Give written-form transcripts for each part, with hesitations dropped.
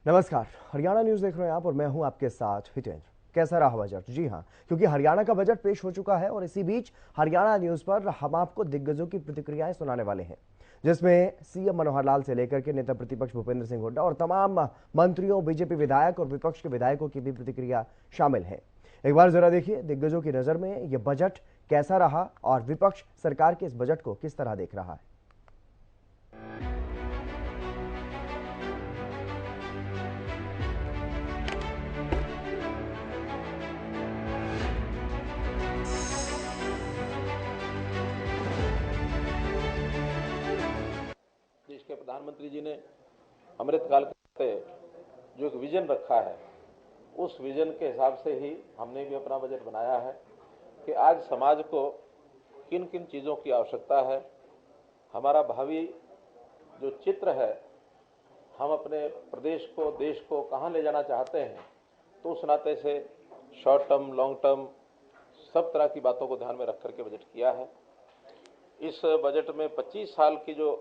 नमस्कार, हरियाणा न्यूज देख रहे हैं आप और मैं हूं आपके साथ हितेंद्र। कैसा रहा बजट? जी हां, क्योंकि हरियाणा का बजट पेश हो चुका है और इसी बीच हरियाणा न्यूज पर हम आपको दिग्गजों की प्रतिक्रियाएं सुनाने वाले हैं, जिसमें सीएम मनोहर लाल से लेकर के नेता प्रतिपक्ष भूपेंद्र सिंह हुड्डा और तमाम मंत्रियों, बीजेपी विधायक और विपक्ष के विधायकों की भी प्रतिक्रिया शामिल है। एक बार जरा देखिए दिग्गजों की नजर में यह बजट कैसा रहा और विपक्ष सरकार के इस बजट को किस तरह देख रहा है। देश के प्रधानमंत्री जी ने अमृतकाल के जो एक विजन रखा है, उस विजन के हिसाब से ही हमने भी अपना बजट बनाया है कि आज समाज को किन किन चीज़ों की आवश्यकता है, हमारा भावी जो चित्र है, हम अपने प्रदेश को, देश को कहाँ ले जाना चाहते हैं, तो उस नाते से शॉर्ट टर्म, लॉन्ग टर्म सब तरह की बातों को ध्यान में रख करके बजट किया है। इस बजट में 25 साल की जो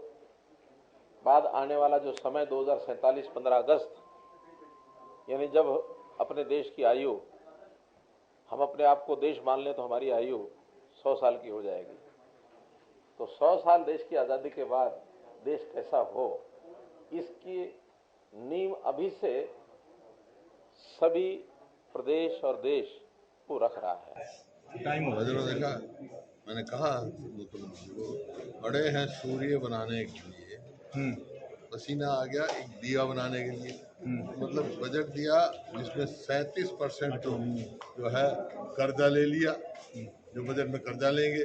बाद आने वाला जो समय 2047 15 अगस्त, यानी जब अपने देश की आयु, हम अपने आप को देश मान लें तो हमारी आयु 100 साल की हो जाएगी। तो 100 साल देश की आज़ादी के बाद देश कैसा हो, इसकी नींव अभी से सभी प्रदेश और देश को रख रहा है। बजट देखा, मैंने कहा मुख्यमंत्री को, बड़े हैं सूर्य बनाने के लिए, पसीना आ गया एक दिया बनाने के लिए। मतलब बजट दिया जिसमें 37% जो है कर्जा ले लिया, जो बजट में कर्जा लेंगे,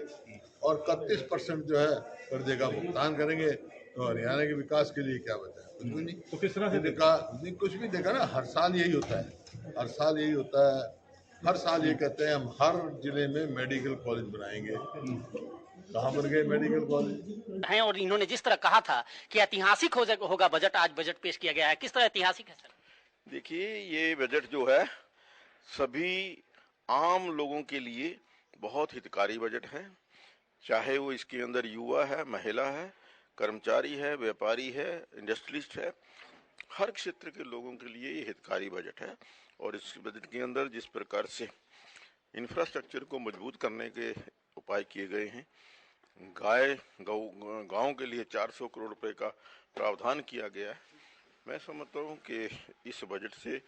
और 31% जो है कर्जे का भुगतान करेंगे। तो हरियाणा के विकास के लिए क्या बचा है? कुछ भी नहीं। तो किस तरह से देखा नहीं, कुछ भी देखा ना, हर साल यही होता है, हर साल यही होता है। हर साल ये कहते हैं हम हर जिले में मेडिकल कॉलेज बनाएंगे। कहाँ बन गए मेडिकल कॉलेज हैं? और इन्होंने जिस तरह कहा था कि ऐतिहासिक होगा बजट, आज बजट पेश किया गया है, किस तरह ऐतिहासिक है सर? देखिए, ये बजट जो है सभी आम लोगों के लिए बहुत हितकारी बजट है। चाहे वो इसके अंदर युवा है, महिला है, कर्मचारी है, व्यापारी है, इंडस्ट्रियलिस्ट है, हर क्षेत्र के लोगों के लिए ये हितकारी बजट है। और इस बजट के अंदर जिस प्रकार से इंफ्रास्ट्रक्चर को मजबूत करने के उपाय किए गए हैं, गाँव के लिए 400 करोड़ रुपए का प्रावधान किया गया है, मैं समझता हूँ कि इस बजट से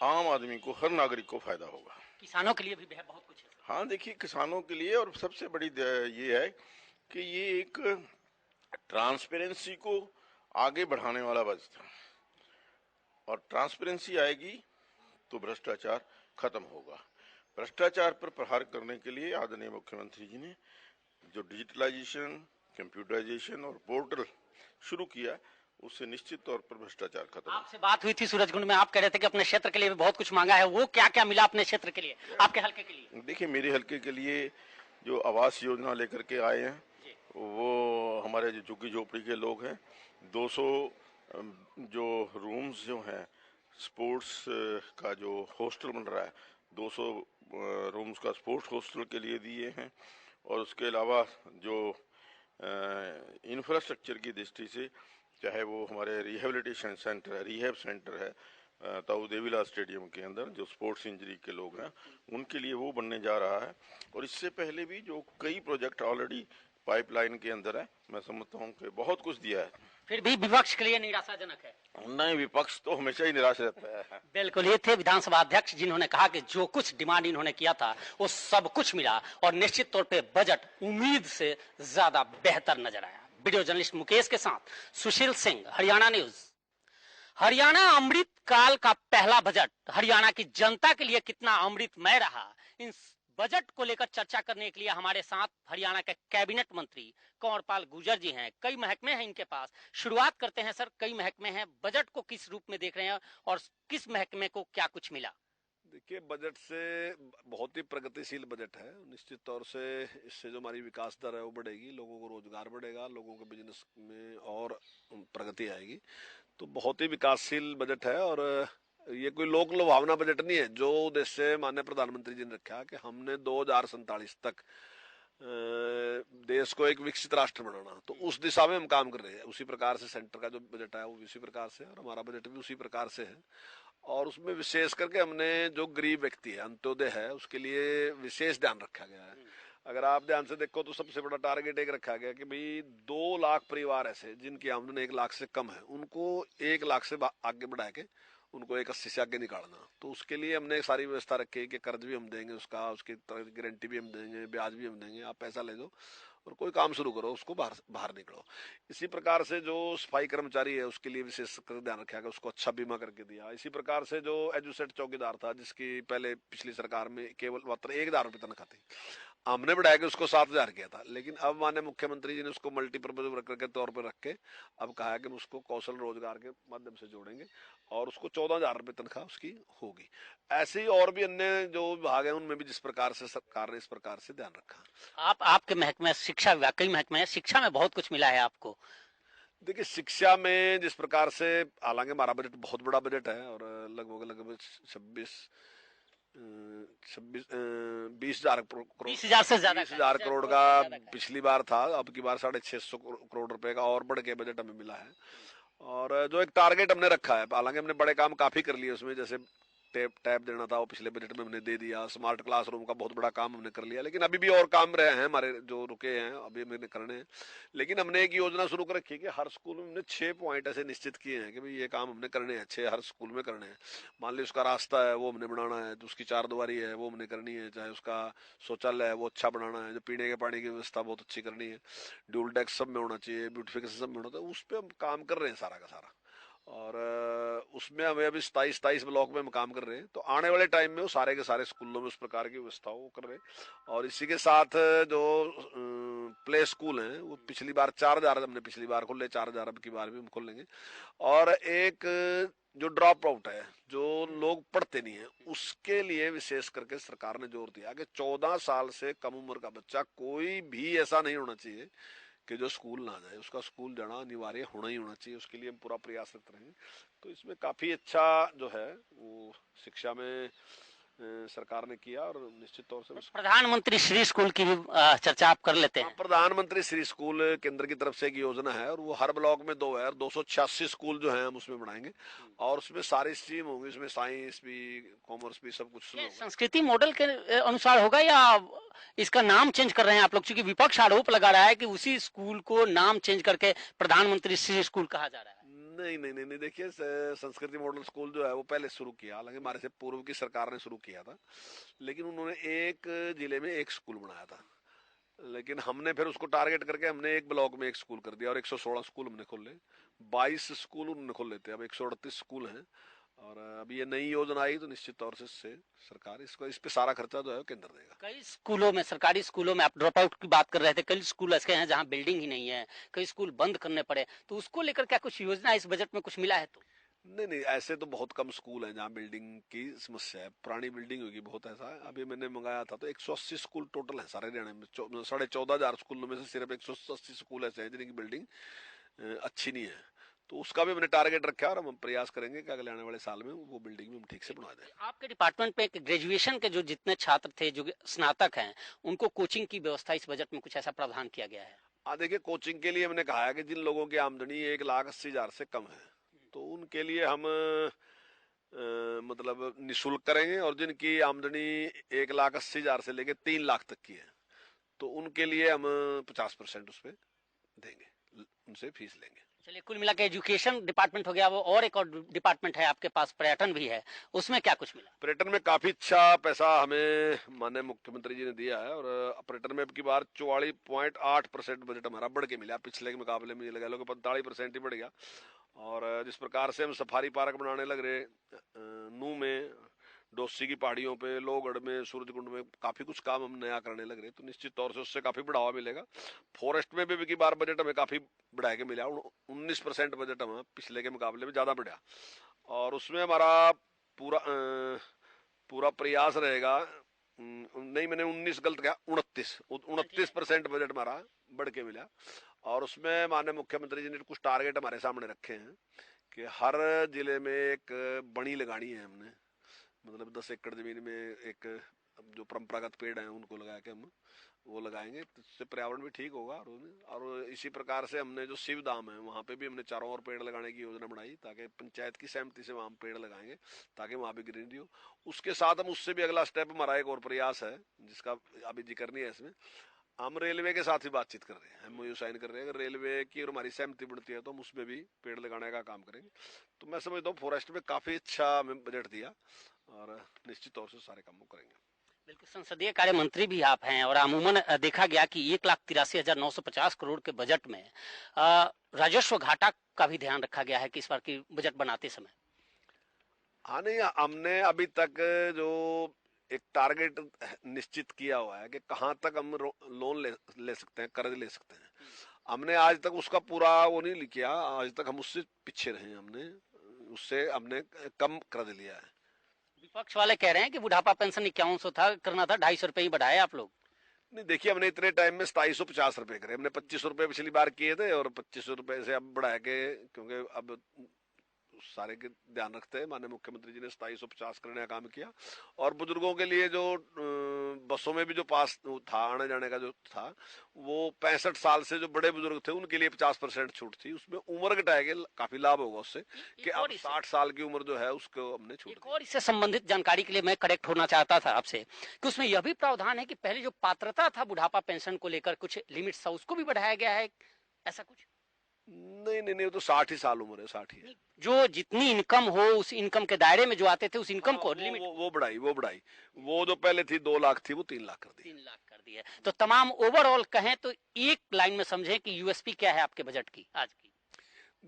आम आदमी को, हर नागरिक को फायदा होगा। किसानों के लिए भी बहुत कुछ है। हाँ, देखिए, किसानों के लिए और सबसे बड़ी ये है कि ये एक ट्रांसपेरेंसी को आगे बढ़ाने वाला बजट है, और ट्रांसपेरेंसी आएगी तो भ्रष्टाचार खत्म होगा। भ्रष्टाचार पर प्रहार करने के लिए आदरणीय मुख्यमंत्री जी ने जो डिजिटलाइजेशन, कंप्यूटराइजेशन और पोर्टल शुरू किया, उससे निश्चित तौर पर भ्रष्टाचार खत्म। आपसे बात हुई थी सूरजकुंड में, आप कह रहे थे कि अपने क्षेत्र के लिए भी बहुत कुछ मांगा है, वो क्या क्या मिला अपने क्षेत्र के लिए, आपके हल्के के लिए? देखिए, मेरे हल्के के लिए जो आवास योजना लेकर के आए हैं, वो हमारे जो झुग्गी झोपड़ी के लोग हैं, 200 जो रूम्स जो हैं, स्पोर्ट्स का जो हॉस्टल बन रहा है, 200 रूम्स का स्पोर्ट्स हॉस्टल के लिए दिए हैं। और उसके अलावा जो इंफ्रास्ट्रक्चर की दृष्टि से, चाहे वो हमारे रिहेबिलिटेशन सेंटर है, रिहैब सेंटर है ताऊ देवीलाल स्टेडियम के अंदर, जो स्पोर्ट्स इंजरी के लोग हैं उनके लिए वो बनने जा रहा है। और इससे पहले भी जो कई प्रोजेक्ट ऑलरेडी पाइपलाइन के अंदर है, मैं समझता हूँ कि बहुत कुछ दिया है। फिर भी विपक्ष के लिए निराशाजनक है? नहीं, विपक्ष तो हमेशा ही निराश रहता है। बिल्कुल, ये थे विधानसभा अध्यक्ष जिन्होंने कहा कि जो कुछ डिमांड इन्होंने किया था वो सब कुछ मिला, और निश्चित तौर पे बजट उम्मीद से ज्यादा बेहतर नजर आया। वीडियो जर्नलिस्ट मुकेश के साथ सुशील सिंह, हरियाणा न्यूज। हरियाणा अमृत काल का पहला बजट हरियाणा की जनता के लिए कितना अमृतमय रहा, इन बजट को लेकर चर्चा करने के लिए हमारे साथ हरियाणा के कैबिनेट मंत्री कंवरपाल गुर्जर जी हैं। कई महकमे हैं इनके पास। शुरुआत करते हैं सर, कई महकमे हैं, बजट को किस रूप में देख रहे हैं और किस महकमे को क्या कुछ मिला? देखिए, बजट से बहुत ही प्रगतिशील बजट है। निश्चित तौर से इससे जो हमारी विकास दर है वो बढ़ेगी, लोगों को रोजगार बढ़ेगा, लोगों के बिजनेस में और प्रगति आएगी। तो बहुत ही विकासशील बजट है, और ये कोई लोक लुभावना बजट नहीं है। जो उद्देश्य माननीय प्रधानमंत्री जी ने रखा कि हमने 2047 तक देश को एक विकसित राष्ट्र बनाना, तो उस दिशा में हम काम कर रहे हैं। उसी प्रकार से सेंटर का जो बजट है वो उसी प्रकार से, और हमारा बजट भी उसी प्रकार से है। और उसमें विशेष करके हमने जो गरीब व्यक्ति है, अंत्योदय है, उसके लिए विशेष ध्यान रखा गया है। अगर आप ध्यान से देखो तो सबसे बड़ा टारगेट एक रखा गया कि भाई 2 लाख परिवार ऐसे जिनकी आमदनी 1 लाख से कम है, उनको 1 लाख से आगे बढ़ा के उनको 180 से आगे निकालना। तो उसके लिए हमने सारी व्यवस्था रखी है कि कर्ज भी हम देंगे, उसकी गारंटी भी हम देंगे, ब्याज भी हम देंगे, आप पैसा ले दो और कोई काम शुरू करो, उसको बाहर निकलो। इसी प्रकार से जो सफाई कर्मचारी है उसके लिए विशेष कर ध्यान रखा गया, उसको अच्छा बीमा करके दिया। इसी प्रकार से जो एजुसेट चौकीदार था, जिसकी पहले पिछली सरकार में केवल मात्र 1,000 रुपये तनख्वाह थी, हमने बढ़ाया कि उसको 7,000 किया था, लेकिन अब माननीय मुख्यमंत्री जी ने उसको मल्टीपर्पज वर्कर के तौर पर रख के अब कहा है कि उसको कौशल रोजगार के माध्यम से जोड़ेंगे और उसको 14,000 रुपये तनख्वाह उसकी होगी। ऐसे ही और भी अन्य जो विभाग है उनमें भी जिस प्रकार से सरकार ने इस प्रकार से ध्यान रखा। आपके महकमे शिक्षा विभाग, कई महकमे है, शिक्षा में बहुत कुछ मिला है आपको। देखिए, शिक्षा में जिस प्रकार से, हालांकि हमारा बजट बहुत बड़ा बजट है और लगभग 20,000 करोड़, 20,000 से ज्यादा, 20,000 करोड़ का पिछली बार था, अब की बार 650 करोड़ रुपए का और बढ़ के बजट हमें मिला है। और जो एक टारगेट हमने रखा है, हालांकि हमने बड़े काम काफी कर लिए उसमें, जैसे टैब देना था वो पिछले बजट में हमने दे दिया, स्मार्ट क्लासरूम का बहुत बड़ा काम हमने कर लिया, लेकिन अभी भी और काम रहे हैं हमारे जो रुके हैं, अभी हमें करने हैं। लेकिन हमने एक योजना शुरू कर रखी है कि हर स्कूल में हमने 6 पॉइंट ऐसे निश्चित किए हैं कि भाई ये काम हमने करने हैं, 6 हर स्कूल में करने हैं। मान ली उसका रास्ता है वो हमने बनाना है, तो उसकी 4 दीवारी है वो हमने करनी है, चाहे उसका शौचालय है वो अच्छा बनाना है, जो पीने के पानी की व्यवस्था बहुत अच्छी करनी है, ड्यूल डेस्क सब में होना चाहिए, ब्यूटिफिकेशन सब में होना चाहिए, उस पर हम काम कर रहे हैं सारा का सारा। और उसमें हमें अभी 27 ब्लॉक में हम काम कर रहे हैं, तो आने वाले टाइम में वो सारे के सारे स्कूलों में उस प्रकार की व्यवस्था वो कर रहे हैं। और इसी के साथ जो प्ले स्कूल हैं वो पिछली बार 4,000 हमने पिछली बार खोले, 4,000 अब की बार भी हम खोलेंगे। और एक जो ड्रॉप आउट है, जो लोग पढ़ते नहीं है, उसके लिए विशेष करके सरकार ने जोर दिया कि 14 साल से कम उम्र का बच्चा कोई भी ऐसा नहीं होना चाहिए कि जो स्कूल ना जाए, उसका स्कूल जाना अनिवार्य होना ही होना चाहिए। उसके लिए हम पूरा प्रयासरत रहेंगे। तो इसमें काफी अच्छा जो है वो शिक्षा में सरकार ने किया, और निश्चित तौर से प्रधानमंत्री श्री स्कूल की भी चर्चा आप कर लेते हैं। प्रधानमंत्री श्री स्कूल केंद्र की तरफ से एक योजना है, और वो हर ब्लॉक में 2 है, और 286 स्कूल जो है हम उसमें बनाएंगे, और उसमें सारी स्ट्रीम होंगी, उसमें साइंस भी, कॉमर्स भी, सब कुछ। संस्कृति मॉडल के अनुसार होगा या इसका नाम चेंज कर रहे हैं आप लोग? क्योंकि विपक्ष आरोप लगा रहा है कि उसी स्कूल को नाम चेंज करके प्रधानमंत्री श्री स्कूल कहा जा रहा है। नहीं, देखिए, संस्कृति मॉडल स्कूल जो है वो पहले शुरू किया, हालांकि हमारे से पूर्व की सरकार ने शुरू किया था, लेकिन उन्होंने एक जिले में एक स्कूल बनाया था, लेकिन हमने फिर उसको टारगेट करके हमने एक ब्लॉक में एक स्कूल कर दिया, और 116 स्कूल हमने खोले, 22 स्कूल उन्होंने खोल लेते हैं, अब 138 स्कूल हैं। और अभी ये नई योजना आई तो निश्चित तौर से सरकार इस पे सारा खर्चा जो है केंद्र देगा। कई स्कूलों में, सरकारी स्कूलों में, आप ड्रॉप आउट की बात कर रहे थे, कई स्कूल ऐसे हैं जहां बिल्डिंग ही नहीं है, कई स्कूल बंद करने पड़े, तो उसको लेकर क्या कुछ योजना इस बजट में कुछ मिला है? तो नहीं, ऐसे तो बहुत कम स्कूल हैं जहाँ बिल्डिंग की समस्या है, पुरानी बिल्डिंग होगी बहुत ऐसा है। अभी मैंने मंगाया था तो 180 स्कूल टोटल है सारे हरियाणा में, 14,500 स्कूलों में से सिर्फ 180 स्कूल ऐसे हैं जिनकी बिल्डिंग अच्छी नहीं है, तो उसका भी हमने टारगेट रखा है, और हम प्रयास करेंगे कि अगले आने वाले साल में वो बिल्डिंग भी हम ठीक से बना दें। आपके डिपार्टमेंट में ग्रेजुएशन के जो जितने छात्र थे, जो स्नातक हैं, उनको कोचिंग की व्यवस्था इस बजट में कुछ ऐसा प्रावधान किया गया है? देखिए, कोचिंग के लिए हमने कहा है कि जिन लोगों की आमदनी 1,80,000 से कम है, तो उनके लिए हम मतलब निःशुल्क करेंगे, और जिनकी आमदनी 1,80,000 से लेके 3 लाख तक की है, तो उनके लिए हम 50% उस पर देंगे, उनसे फीस लेंगे। चलिए, कुल मिला के एजुकेशन डिपार्टमेंट हो गया वो, और एक और डिपार्टमेंट है आपके पास, पर्यटन भी है, उसमें क्या कुछ मिला? पर्यटन में काफी अच्छा पैसा हमें माननीय मुख्यमंत्री जी ने दिया है, और पर्यटन में अब की बार 44.8% बजट हमारा बढ़ के मिला, पिछले के मुकाबले में लगा लो कि 45% ही बढ़ गया। और जिस प्रकार से हम सफारी पार्क बनाने लग रहे, नू में, डोसी की पहाड़ियों पे, लोहगढ़ में, सूरजकुंड में, काफी कुछ काम हम नया करने लग रहे, तो निश्चित तौर से उससे काफी बढ़ावा मिलेगा। फॉरेस्ट में भी की बार बजट हमें काफी बढ़ा के मिला, 19% बजट हमें पिछले के मुकाबले में ज्यादा बढ़ा, और उसमें हमारा पूरा प्रयास रहेगा। नहीं, मैंने 19 गलत कहा, 29% बजट हमारा बढ़ के मिला, और उसमें माननीय मुख्यमंत्री जी ने कुछ टारगेट हमारे सामने रखे हैं कि हर जिले में एक बनी लगानी है हमने, मतलब 10 एकड़ जमीन में एक जो परंपरागत पेड़ हैं उनको लगा के हम वो लगाएंगे, तो इससे पर्यावरण भी ठीक होगा। और इसी प्रकार से हमने जो शिव धाम है वहाँ पे भी हमने चारों ओर पेड़ लगाने की योजना बनाई, ताकि पंचायत की सहमति से वहाँ पेड़ लगाएंगे ताकि वहाँ भी ग्रीनरी हो। उसके साथ हम उससे भी अगला स्टेप हमारा एक और प्रयास है जिसका अभी जिक्र नहीं है इसमें, हम रेलवे के साथ भी बातचीत कर रहे हैं, MOU साइन कर रहे हैं। अगर रेलवे की और हमारी सहमति बढ़ती है तो हम उसमें भी पेड़ लगाने का काम करेंगे। तो मैं समझता हूँ फॉरेस्ट में काफी अच्छा हमें बजट दिया और निश्चित तौर से सारे काम करेंगे। बिल्कुल, संसदीय कार्य मंत्री भी आप हैं और अमूमन देखा गया कि 1,83,950 करोड़ के बजट में राजस्व घाटा का भी ध्यान रखा गया है कि इस बार की बजट बनाते समय। हाँ, नहीं, हमने अभी तक जो एक टारगेट निश्चित किया हुआ है कि कहाँ तक हम लोन ले सकते हैं, कर्ज ले सकते हैं, हमने आज तक उसका पूरा वो नहीं किया। आज तक हम उससे पीछे रहे, हमने कम कर्ज लिया है। विपक्ष वाले कह रहे हैं कि बुढ़ापा पेंशन 5100 था, करना था 250 रुपए ही बढ़ाए आप लोग। नहीं, देखिए, हमने इतने टाइम में 2750 रुपए करे, हमने 2500 रुपए पिछली बार किए थे और 2500 रुपए से अब बढ़ा के, क्योंकि अब सारे के ध्यान रखते हैं, माननीय मुख्यमंत्री जी ने 2750 करने का काम किया। और बुजुर्गों के लिए जो बसों में भी जो पास था, आने जाने का जो था, वो 65 साल से जो बड़े बुजुर्ग थे उनके लिए 50% छूट थी, उसमें उम्र घटाएंगे, काफी लाभ होगा उससे कि अब 60 साल की उम्र जो है उसको हमने छूट। और इससे संबंधित जानकारी के लिए मैं करेक्ट होना चाहता था आपसे कि उसमें यह भी प्रावधान है कि पहले जो पात्रता था बुढ़ापा पेंशन को लेकर कुछ लिमिट था, उसको भी बढ़ाया गया है, ऐसा कुछ? नहीं, तो 60 ही साल उम्र है, 60 ही है। जो जितनी इनकम हो उस इनकम के दायरे में जो आते थे उस इनकम को लिमिट वो बढ़ाई। वो जो पहले थी 2 लाख थी वो 3 लाख कर दी। 3 लाख कर दी है। तो तमाम ओवरऑल कहें तो एक लाइन में समझें कि यूएसपी क्या है आपके बजट की आज की?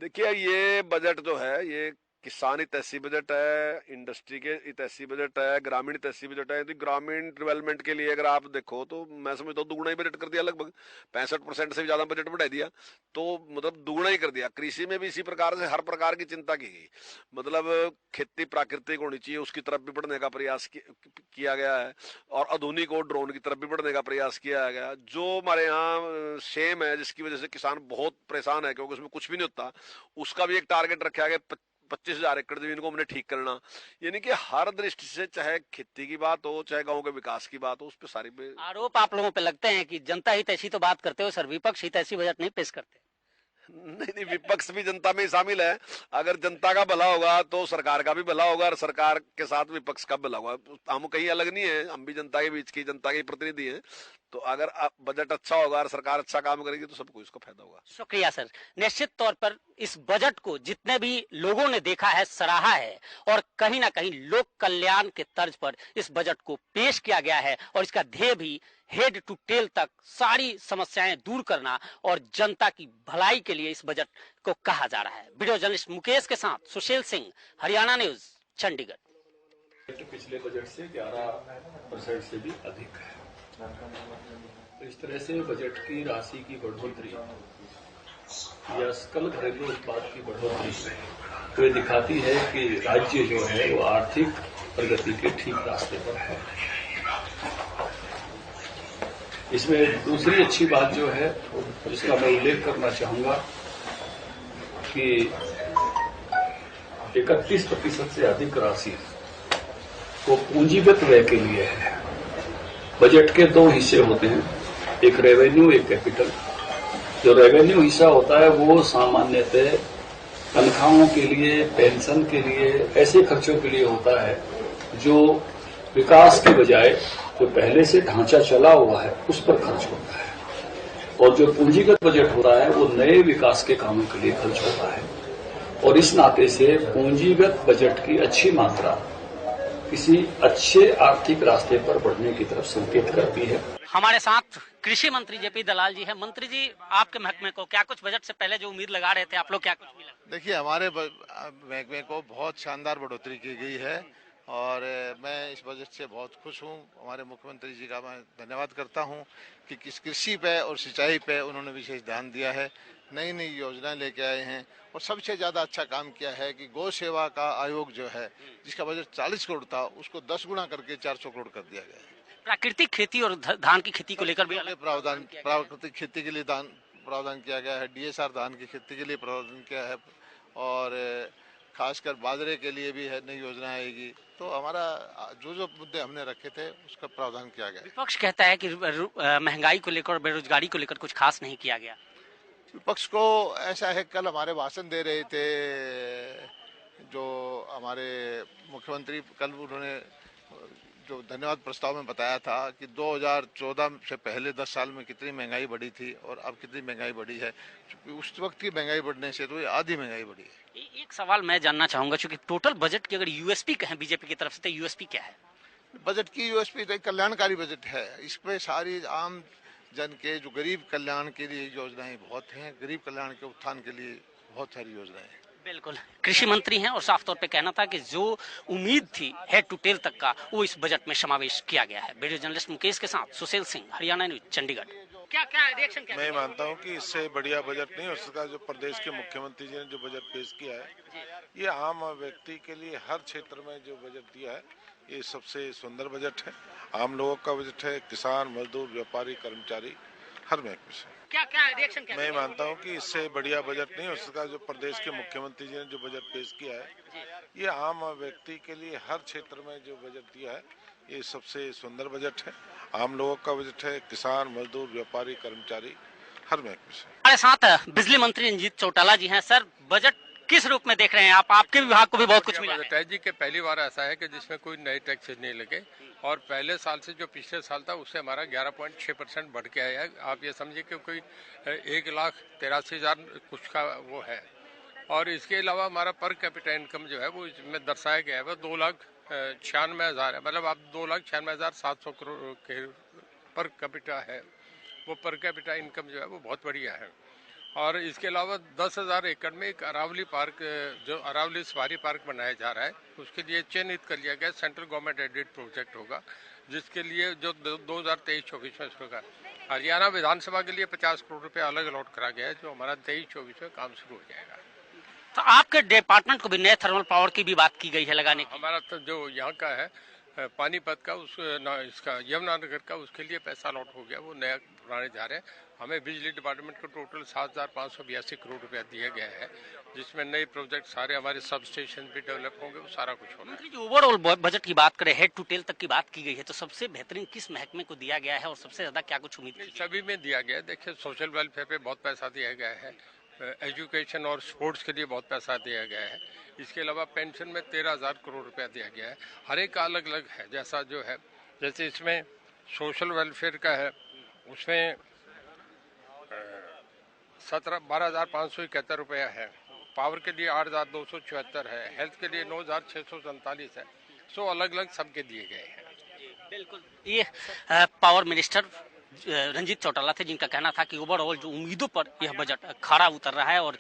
देखिए, ये बजट जो है ये किसान हितैषी बजट है, इंडस्ट्री के हितैषी बजट है, ग्रामीण हितैषी बजट है। तो ग्रामीण डेवलपमेंट के लिए अगर आप देखो तो मैं समझता हूँ दुगुना ही बजट कर दिया, लगभग 65% से भी ज्यादा बजट बढ़ा दिया, तो मतलब दुगुना ही कर दिया। कृषि में भी इसी प्रकार से हर प्रकार की चिंता की गई, मतलब खेती प्राकृतिक होनी चाहिए उसकी तरफ भी बढ़ने का प्रयास किया गया है, और आधुनिक और ड्रोन की तरफ भी बढ़ने का प्रयास किया गया। जो हमारे यहाँ सेम है जिसकी वजह से किसान बहुत परेशान है क्योंकि उसमें कुछ भी नहीं होता, उसका भी एक टारगेट रखा गया 25,000 एकड़ जमीन को हमने ठीक करना। यानी कि हर दृष्टि से, चाहे खेती की बात हो चाहे गांव के विकास की बात हो, उस पे सारी पे आरोप आप लोगों पे लगते हैं कि जनता हितैषी तो बात करते हो सर, विपक्ष हितैषी बजट नहीं पेश करते। नहीं, विपक्ष भी जनता में शामिल है। अगर जनता का भला होगा तो सरकार का भी भला होगा, और सरकार के साथ विपक्ष का भला होगा। हम कहीं अलग नहीं है, हम भी जनता के बीच की, जनता के प्रतिनिधि हैं। तो अगर बजट अच्छा होगा और सरकार अच्छा काम करेगी तो सबको इसका फायदा होगा। शुक्रिया सर। निश्चित तौर पर इस बजट को जितने भी लोगों ने देखा है, सराहा है, और कहीं ना कहीं लोक कल्याण के तर्ज पर इस बजट को पेश किया गया है, और इसका ध्येय भी हेड टू टेल तक सारी समस्याएं दूर करना और जनता की भलाई के लिए इस बजट को कहा जा रहा है। वीडियो जर्नलिस्ट मुकेश के साथ सुशील सिंह, हरियाणा न्यूज, चंडीगढ़। पिछले बजट से 11% से भी अधिक है। तो इस तरह से बजट की राशि की बढ़ोतरी या सकल घरेलू उत्पाद की बढ़ोतरी तो ये दिखाती है कि राज्य जो है वो आर्थिक प्रगति के ठीक रास्ते पर है। इसमें दूसरी अच्छी बात जो है जिसका मैं उल्लेख करना चाहूंगा कि 31% से अधिक राशि वो पूंजीगत व्यय के लिए है। बजट के 2 हिस्से होते हैं, एक रेवेन्यू, एक कैपिटल। जो रेवेन्यू हिस्सा होता है वो सामान्यतः तनख्वाहों के लिए, पेंशन के लिए, ऐसे खर्चों के लिए होता है जो विकास के बजाय जो पहले से ढांचा चला हुआ है उस पर खर्च होता है। और जो पूंजीगत बजट हो रहा है वो नए विकास के कामों के लिए खर्च होता है। और इस नाते से पूंजीगत बजट की अच्छी मात्रा किसी अच्छे आर्थिक रास्ते पर बढ़ने की तरफ संकेत करती है। हमारे साथ कृषि मंत्री जेपी दलाल जी हैं। मंत्री जी, आपके महकमे को क्या कुछ बजट से पहले जो उम्मीद लगा रहे थे आप लोग, क्या कुछ मिला? देखिए, हमारे महकमे को बहुत शानदार बढ़ोतरी की गई है और मैं इस बजट से बहुत खुश हूँ। हमारे मुख्यमंत्री जी का मैं धन्यवाद करता हूँ कि किस कृषि पे और सिंचाई पे उन्होंने विशेष ध्यान दिया है, नई नई योजनाएं लेके आए हैं। और सबसे ज़्यादा अच्छा काम किया है कि गौ सेवा का आयोग जो है, जिसका बजट 40 करोड़ था, उसको 10 गुना करके 400 करोड़ कर दिया गया है। प्राकृतिक खेती और धान की खेती को लेकर भी प्रावधान, प्राकृतिक खेती के लिए प्रावधान किया गया है, DSR धान की खेती के लिए प्रावधान किया है, और खासकर बाजरे के लिए भी है नई योजना आएगी। तो हमारा जो जो मुद्दे हमने रखे थे उसका प्रावधान किया गया। विपक्ष कहता है कि महंगाई को लेकर और बेरोजगारी को लेकर कुछ खास नहीं किया गया। विपक्ष को ऐसा है, कल हमारे भाषण दे रहे थे जो हमारे मुख्यमंत्री, कल उन्होंने जो धन्यवाद प्रस्ताव में बताया था कि 2014 से पहले 10 साल में कितनी महंगाई बढ़ी थी और अब कितनी महंगाई बढ़ी है। उस वक्त की महंगाई बढ़ने से तो ये आधी महंगाई बढ़ी है। एक सवाल मैं जानना चाहूंगा, क्योंकि टोटल बजट की अगर यूएसपी कहें बीजेपी की तरफ से, तो यूएसपी क्या है? बजट की यूएसपी तो कल्याणकारी बजट है। इसमें सारी आम जन के जो गरीब कल्याण के लिए योजनाएं बहुत हैं, गरीब कल्याण के उत्थान के लिए बहुत सारी योजनाएं हैं। बिल्कुल, कृषि मंत्री हैं और साफ तौर पे कहना था कि जो उम्मीद थी हेड टू टेल तक का, वो इस बजट में समावेश किया गया है। वीडियो जर्नलिस्ट मुकेश के साथ सुशील सिंह, हरियाणा न्यूज, चंडीगढ़। क्या रिएक्शन क्या? मैं मानता हूं कि इससे बढ़िया बजट नहीं हो सकता। जो प्रदेश के मुख्यमंत्री जी ने जो बजट पेश किया है, ये आम व्यक्ति के लिए हर क्षेत्र में जो बजट दिया है, ये सबसे सुंदर बजट है। आम लोगों का बजट है, किसान, मजदूर, व्यापारी, कर्मचारी, हर महकमे से। क्या रिएक्शन क्या? मैं मानता हूं कि इससे बढ़िया बजट नहीं हो सकता। जो प्रदेश के मुख्यमंत्री जी ने जो बजट पेश किया है, ये आम व्यक्ति के लिए हर क्षेत्र में जो बजट दिया है, ये सबसे सुंदर बजट है। आम लोगों का बजट है, किसान, मजदूर, व्यापारी, कर्मचारी, हर महकमे से। हमारे साथ बिजली मंत्री रंजीत चौटाला जी हैं। सर, बजट किस रूप में देख रहे हैं आप? आपके विभाग को भी बहुत कुछ मिला है जी के पहली बार ऐसा है कि जिसमें कोई नए टैक्सेस नहीं लगे और पहले साल से जो पिछले साल था उससे हमारा 11.6% बढ़ के आया है। आप ये समझिए कि कोई 1,83,000 कुछ का वो है। और इसके अलावा हमारा पर कैपिटा इनकम जो है वो इसमें दर्शाया गया है वो 2,96,000 है। मतलब आप 2,96,700 करोड़ के पर कैपिटा है। वो पर कैपिटा इनकम जो है वो बहुत बढ़िया है। और इसके अलावा 10,000 एकड़ में एक अरावली पार्क, जो अरावली सवारी पार्क बनाया जा रहा है, उसके लिए चयनित कर लिया गया। सेंट्रल गवर्नमेंट एडेड प्रोजेक्ट होगा, जिसके लिए जो 2023-24 में शुरू होगा। हरियाणा विधानसभा के लिए 50 करोड़ रुपए अलग अलॉट करा गया है, जो हमारा 23-24 में काम शुरू हो जाएगा। तो आपके डिपार्टमेंट को भी नए थर्मल पावर की भी बात की गई है लगाने की? हमारा तो जो यहाँ का है पानीपत का, इसका यमुनानगर का, उसके लिए पैसा अलॉट हो गया, वो नया बनाने जा रहे हैं। हमें बिजली डिपार्टमेंट को टोटल 7,582 करोड़ रुपया दिया गया है, जिसमें नए प्रोजेक्ट सारे हमारे सब स्टेशन भी डेवलप होंगे, वो सारा कुछ होना है। जो ओवरऑल बजट की बात करें, हेड टू टेल तक की बात की गई है, तो सबसे बेहतरीन किस महकमे को दिया गया है और सबसे ज्यादा क्या कुछ उम्मीद की? सभी में दिया गया है। देखिए, सोशल वेलफेयर पे बहुत पैसा दिया गया है, एजुकेशन और स्पोर्ट्स के लिए बहुत पैसा दिया गया है। इसके अलावा पेंशन में 13,000 करोड़ रुपया दिया गया है। हर एक का अलग अलग है। जैसा जो है, जैसे इसमें सोशल वेलफेयर का है, उसमें 12,571 रुपया है। पावर के लिए 8,274 है। हेल्थ के लिए 9,647 है। सो अलग अलग सबके दिए गए हैं। बिल्कुल, ये पावर मिनिस्टर रंजीत चौटाला थे, जिनका कहना था कि ओवरऑल जो उम्मीदों पर यह बजट खरा उतर रहा है। और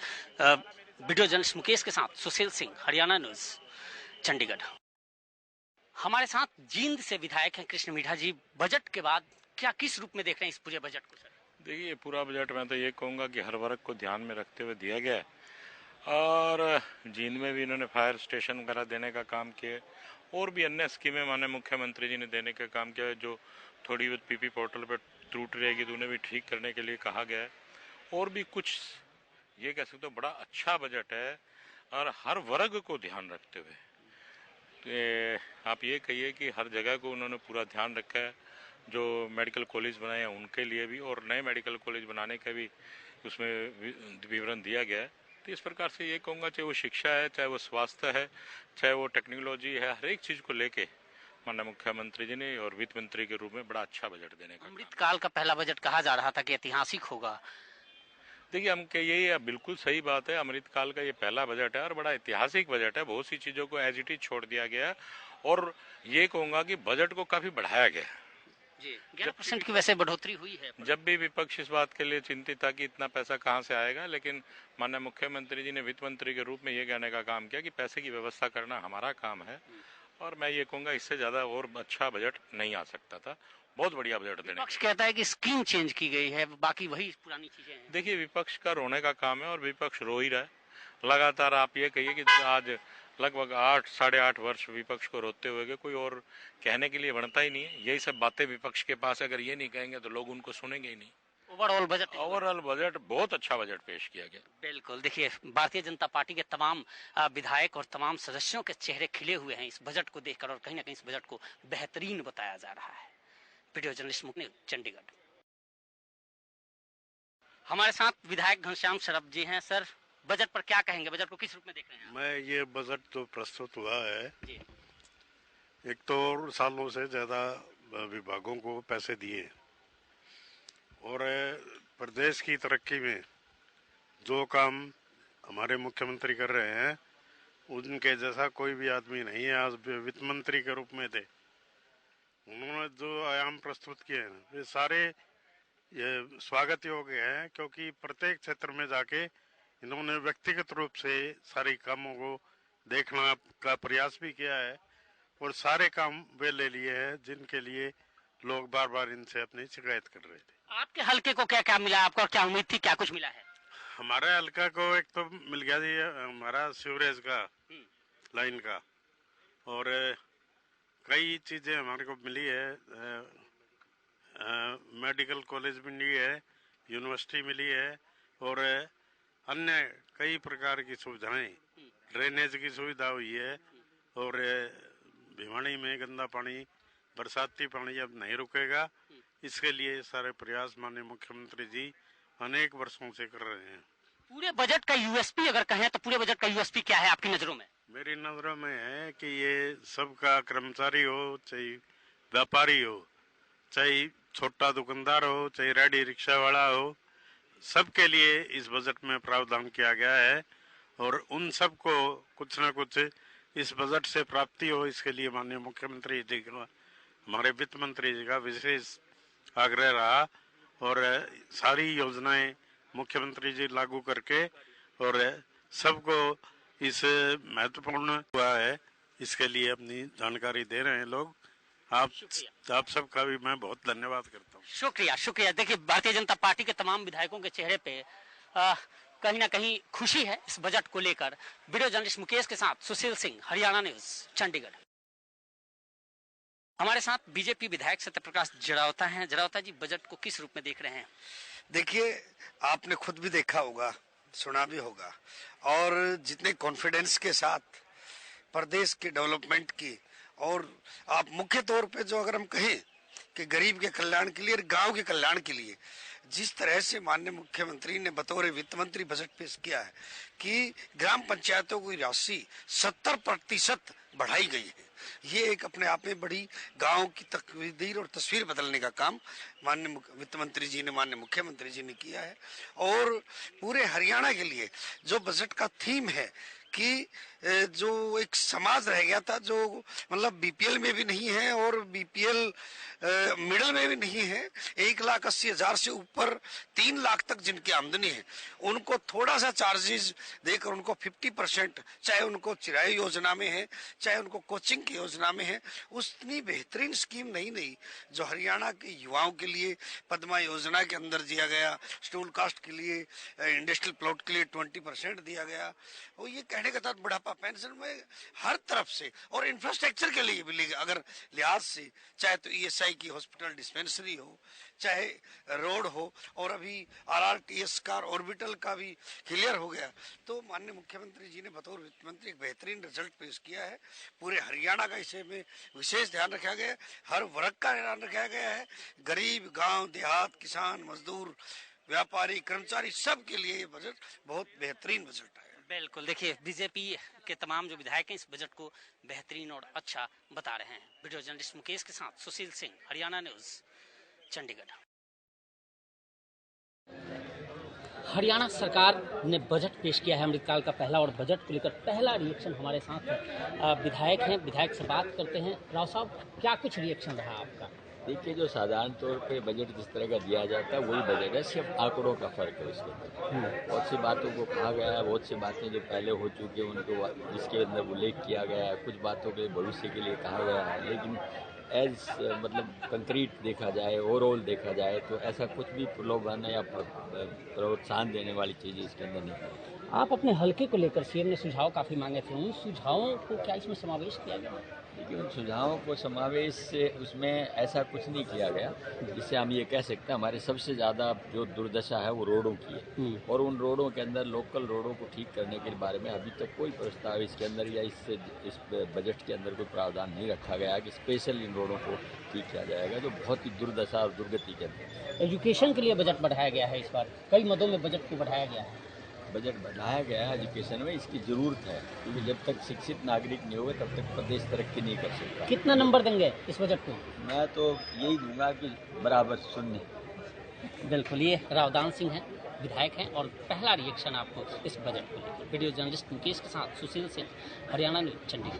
वीडियो जर्नलिस्ट मुकेश के साथ सुशील सिंह, हरियाणा न्यूज, चंडीगढ़। हमारे साथ जींद से विधायक हैं कृष्ण मीठा जी। बजट के बाद क्या किस रूप में देख रहे हैं इस पूरे बजट को? सर, देखिए, पूरा बजट मैं तो ये कहूँगा कि हर वर्ग को ध्यान में रखते हुए दिया गया है। और जींद में भी इन्होंने फायर स्टेशन वगैरह देने का काम किया और भी अन्य स्कीमें माननीय मुख्यमंत्री जी ने देने का काम किया है। जो थोड़ी बहुत पीपी पोर्टल पर त्रुट रहेगी तो उन्हें भी ठीक करने के लिए कहा गया है। और भी कुछ ये कह सकते हो बड़ा अच्छा बजट है और हर वर्ग को ध्यान रखते हुए आप ये कहिए कि हर जगह को उन्होंने पूरा ध्यान रखा है। जो मेडिकल कॉलेज बनाए हैं उनके लिए भी और नए मेडिकल कॉलेज बनाने का भी उसमें विवरण दिया गया है। तो इस प्रकार से ये कहूँगा, चाहे वो शिक्षा है, चाहे वो स्वास्थ्य है, चाहे वो टेक्नोलॉजी है, हर एक चीज़ को लेके माननीय मुख्यमंत्री जी ने और वित्त मंत्री के रूप में बड़ा अच्छा बजट देने का। अमृतकाल का पहला बजट कहा जा रहा था कि ऐतिहासिक होगा। देखिए, हम यही बिल्कुल सही बात है। अमृतकाल का ये पहला बजट है और बड़ा ऐतिहासिक बजट है। बहुत सी चीज़ों को एज इट इज छोड़ दिया गया और ये कहूँगा कि बजट को काफ़ी बढ़ाया गया जी। 11% की वैसे बढ़ोतरी हुई है। जब भी विपक्ष इस बात के लिए चिंतित था कि इतना पैसा कहाँ से आएगा, लेकिन माननीय मुख्यमंत्री जी ने वित्त मंत्री के रूप में ये कहने का काम किया कि पैसे की व्यवस्था करना हमारा काम है। और मैं ये कहूँगा इससे ज़्यादा और अच्छा बजट नहीं आ सकता था। बहुत बढ़िया बजट देने। विपक्ष कहता है कि स्कीम चेंज की गई है, बाकी वही पुरानी चीजें हैं। देखिए, विपक्ष का रोने का काम है और विपक्ष रो ही रहा है लगातार। आप ये कहिए कि आज लगभग 8-8.5 वर्ष विपक्ष को रोते हुए कोई और कहने के लिए बनता ही नहीं है। यही सब बातें विपक्ष के पास अगर ये नहीं कहेंगे तो लोग उनको सुनेंगे ही नहीं। ओवरऑल बजट बहुत अच्छा बजट पेश किया गया। बिल्कुल, देखिए भारतीय जनता पार्टी के तमाम विधायक और तमाम सदस्यों के चेहरे खिले हुए हैं इस बजट को देखकर और कहीं ना कहीं इस बजट को बेहतरीन बताया जा रहा है। Video journalist Mukesh, Chandigarh. हमारे साथ विधायक घनश्याम शरफ जी हैं। सर, बजट पर क्या कहेंगे? बजट को किस रूप में देख रहे हैं? मैं ये बजट जो प्रस्तुत हुआ है जी। एक तो सालों से ज्यादा विभागों को पैसे दिए और प्रदेश की तरक्की में जो काम हमारे मुख्यमंत्री कर रहे हैं उनके जैसा कोई भी आदमी नहीं है। आज वित्त मंत्री के रूप में थे, उन्होंने जो आयाम प्रस्तुत किए हैं वे सारे ये स्वागत योग्य हैं, क्योंकि प्रत्येक क्षेत्र में जाके इन्होंने व्यक्तिगत रूप से सारे कामों को देखना का प्रयास भी किया है और सारे काम वे ले लिए हैं जिनके लिए लोग बार बार इनसे अपनी शिकायत कर रहे थे। आपके हलके को क्या क्या मिला आपको और क्या उम्मीद थी, क्या कुछ मिला है? हमारे हलका को एक तो मिल गया जी हमारा सीवरेज का लाइन का, और कई चीजें हमारे को मिली है। मेडिकल कॉलेज मिली है, यूनिवर्सिटी मिली है और अन्य कई प्रकार की सुविधाएं, ड्रेनेज की सुविधा हुई है और भिवानी में गंदा पानी, बरसाती पानी अब नहीं रुकेगा। इसके लिए सारे प्रयास माननीय मुख्यमंत्री जी अनेक वर्षों से कर रहे हैं। पूरे बजट का यूएसपी अगर कहें तो पूरे बजट का यूएसपी क्या है आपकी नजरों में? मेरी नजरों में है कि ये सबका कर्मचारी हो, चाहे व्यापारी हो, चाहे छोटा दुकानदार हो, चाहे रेडी रिक्शा वाला हो, सबके लिए इस बजट में प्रावधान किया गया है और उन सबको कुछ न कुछ इस बजट से प्राप्ति हो, इसके लिए माननीय मुख्यमंत्री जी का, हमारे वित्त मंत्री जी का विशेष आग्रह रहा और सारी योजनाएं मुख्यमंत्री जी लागू करके और सबको इस महत्वपूर्ण हुआ है, इसके लिए अपनी जानकारी दे रहे हैं लोग। आप सबका भी मैं बहुत धन्यवाद करता हूँ। शुक्रिया। देखिए भारतीय जनता पार्टी के तमाम विधायकों के चेहरे पे कहीं ना कहीं खुशी है इस बजट को लेकर। वीडियो जर्नलिस्ट मुकेश के साथ सुशील सिंह, हरियाणा न्यूज, चंडीगढ़। हमारे साथ बीजेपी विधायक सत्यप्रकाश जड़ावता हैं। जड़ावता जी, बजट को किस रूप में देख रहे हैं? देखिए, आपने खुद भी देखा होगा, सुना भी होगा, और जितने कॉन्फिडेंस के साथ प्रदेश के डेवलपमेंट की, और आप मुख्य तौर पे जो अगर हम कहें कि गरीब के कल्याण के लिए और गांव के कल्याण के लिए जिस तरह से माननीय मुख्यमंत्री ने बतौर वित्त मंत्री बजट पेश किया है कि ग्राम पंचायतों की राशि 70% बढ़ाई गई है, ये एक अपने आप में बड़ी गांव की तकदीर और तस्वीर बदलने का काम माननीय वित्त मंत्री जी ने, माननीय मुख्यमंत्री जी ने किया है। और पूरे हरियाणा के लिए जो बजट का थीम है कि जो एक समाज रह गया था, जो मतलब बीपीएल में भी नहीं है और बीपीएल मिडिल में भी नहीं है, 1,80,000 से ऊपर 3 लाख तक जिनकी आमदनी है उनको थोड़ा सा चार्जेस देकर उनको 50%, चाहे उनको चिराई योजना में है चाहे उनको कोचिंग की योजना में है, उतनी बेहतरीन स्कीम नहीं जो हरियाणा के युवाओं के लिए पद्मा योजना के अंदर दिया गया, स्टूल कास्ट के लिए, इंडस्ट्रियल प्लॉट के लिए 20% दिया गया। और ये कहने के साथ बुढ़ापा पेंशन में हर तरफ से, और इंफ्रास्ट्रक्चर के लिए भी अगर लिहाज से, चाहे तो ईएसआई की हॉस्पिटल डिस्पेंसरी हो, चाहे रोड हो, और अभी आरआरटीएस का ऑर्बिटल का भी क्लियर हो गया, तो माननीय मुख्यमंत्री जी ने बतौर वित्त मंत्री एक बेहतरीन रिजल्ट पेश किया है। पूरे हरियाणा का इसे में विशेष ध्यान रखा गया है, हर वर्ग का ध्यान रखा गया है, गरीब, गांव देहात, किसान, मजदूर, व्यापारी, कर्मचारी, सब के लिए ये बजट बहुत बेहतरीन बजट है। बिल्कुल, देखिए बीजेपी के तमाम जो विधायक हैं इस बजट को बेहतरीन और अच्छा बता रहे हैं। वीडियो जर्नलिस्ट मुकेश के साथ सुशील सिंह, हरियाणा न्यूज, चंडीगढ़। हरियाणा सरकार ने बजट पेश किया है, अमृतकाल का पहला, और बजट को लेकर पहला रिएक्शन हमारे साथ है। विधायक हैं, विधायक से बात करते हैं। राव साहब, क्या कुछ रिएक्शन रहा आपका? देखिए, जो साधारण तौर पे बजट जिस तरह का दिया जाता है वही बजट है, सिर्फ आंकड़ों का फर्क है उसके अंदर। बहुत सी बातों को कहा गया है, बहुत सी बातें जो पहले हो चुकी है उनको जिसके अंदर उल्लेख किया गया है, कुछ बातों के भविष्य के लिए कहा गया है, लेकिन मतलब कंक्रीट देखा जाए, ओवरऑल देखा जाए तो ऐसा कुछ भी प्रलोभन या प्रोत्साहन देने वाली चीज़ इसके अंदर नहीं है। आप अपने हल्के को लेकर सीएम ने सुझाव काफी मांगे थे, उन सुझावों को क्या इसमें समावेश किया गया? देखिए, उन सुझावों को समावेश से उसमें ऐसा कुछ नहीं किया गया जिससे हम ये कह सकते हैं हमारे सबसे ज़्यादा जो दुर्दशा है वो रोडों की है, और उन रोडों के अंदर लोकल रोडों को ठीक करने के बारे में अभी तक कोई प्रस्ताव इसके अंदर या इस बजट के अंदर कोई प्रावधान नहीं रखा गया कि स्पेशल इन रोडों को ठीक किया जाएगा जो बहुत ही दुर्दशा और दुर्गति के अंदर। एजुकेशन के लिए बजट बढ़ाया गया है, इस बार कई मदों में बजट को बढ़ाया गया है। बजट बढ़ाया गया है एजुकेशन में, इसकी ज़रूरत है क्योंकि जब तक शिक्षित नागरिक नहीं होगा तब तक प्रदेश तरक्की नहीं कर सकता। कितना नंबर देंगे इस बजट को? मैं तो यही दूंगा कि बराबर 0। बिल्कुल, ये रावदान सिंह हैं, विधायक हैं, और पहला रिएक्शन आपको इस बजट को लेकर। वीडियो जर्नलिस्ट मुकेश के साथ सुशील सिंह, हरियाणा न्यूज, चंडीगढ़।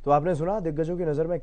तो आपने सुना दिग्गजों की नजर में